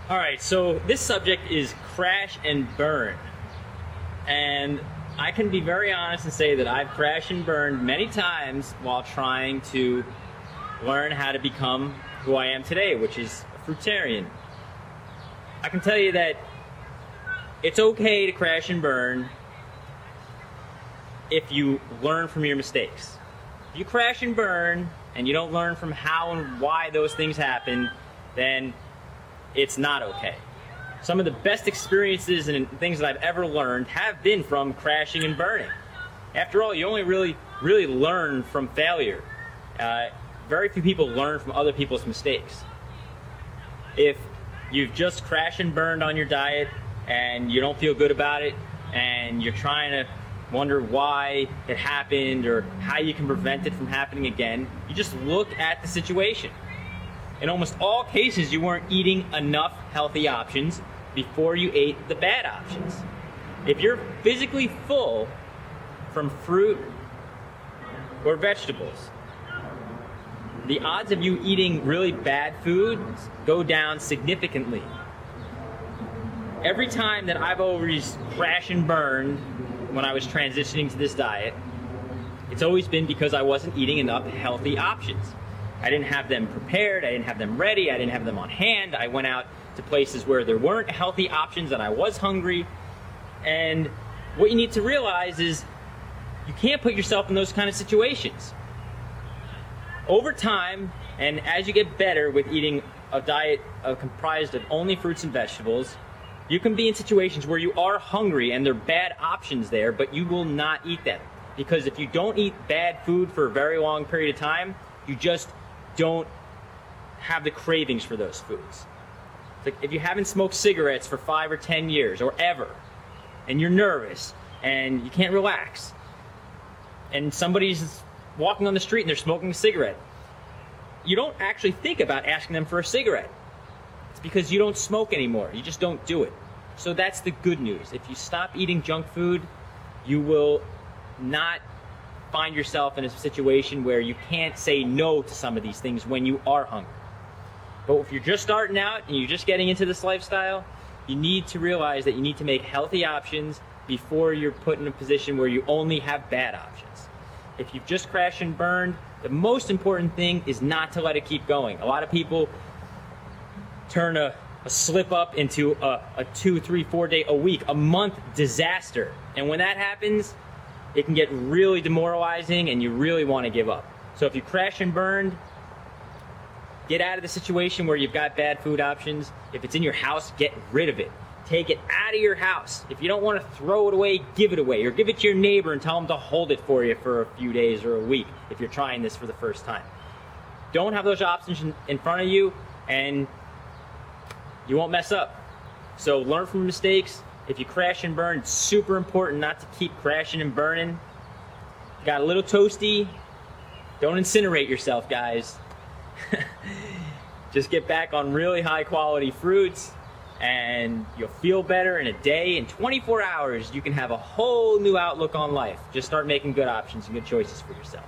All right, so this subject is crash and burn. And I can be very honest and say that I've crashed and burned many times while trying to learn how to become who I am today, which is a fruitarian. I can tell you that it's okay to crash and burn if you learn from your mistakes. If you crash and burn and you don't learn from how and why those things happen, then it's not okay. Some of the best experiences and things that I've ever learned have been from crashing and burning. After all, you only really learn from failure. Very few people learn from other people's mistakes. If you've just crashed and burned on your diet and you don't feel good about it and you're trying to wonder why it happened or how you can prevent it from happening again, you just look at the situation. In almost all cases, you weren't eating enough healthy options before you ate the bad options. If you're physically full from fruit or vegetables, the odds of you eating really bad foods go down significantly. Every time that I've always crashed and burned when I was transitioning to this diet, it's always been because I wasn't eating enough healthy options. I didn't have them prepared, I didn't have them ready, I didn't have them on hand. I went out to places where there weren't healthy options and I was hungry. And what you need to realize is you can't put yourself in those kind of situations. Over time, and as you get better with eating a diet comprised of only fruits and vegetables, you can be in situations where you are hungry and there are bad options there, but you will not eat them. Because if you don't eat bad food for a very long period of time, you just don't have the cravings for those foods. It's like if you haven't smoked cigarettes for 5 or 10 years or ever, and you're nervous and you can't relax, and somebody's walking on the street and they're smoking a cigarette, you don't actually think about asking them for a cigarette. It's because you don't smoke anymore. You just don't do it. So that's the good news. If you stop eating junk food, you will not find yourself in a situation where you can't say no to some of these things when you are hungry. But if you're just starting out and you're just getting into this lifestyle, you need to realize that you need to make healthy options before you're put in a position where you only have bad options. If you've just crashed and burned, the most important thing is not to let it keep going. A lot of people turn a slip up into a 2, 3, 4 day, a week, a month disaster. And when that happens, it can get really demoralizing and you really want to give up. So if you crash and burned, get out of the situation where you've got bad food options. If it's in your house, get rid of it. Take it out of your house. If you don't want to throw it away, give it away. Or give it to your neighbor and tell them to hold it for you for a few days or a week if you're trying this for the first time. Don't have those options in front of you and you won't mess up. So learn from mistakes. If you crash and burn, it's super important not to keep crashing and burning. Got a little toasty, don't incinerate yourself, guys. Just get back on really high quality fruits and you'll feel better in a day. In 24 hours, you can have a whole new outlook on life. Just start making good options and good choices for yourself.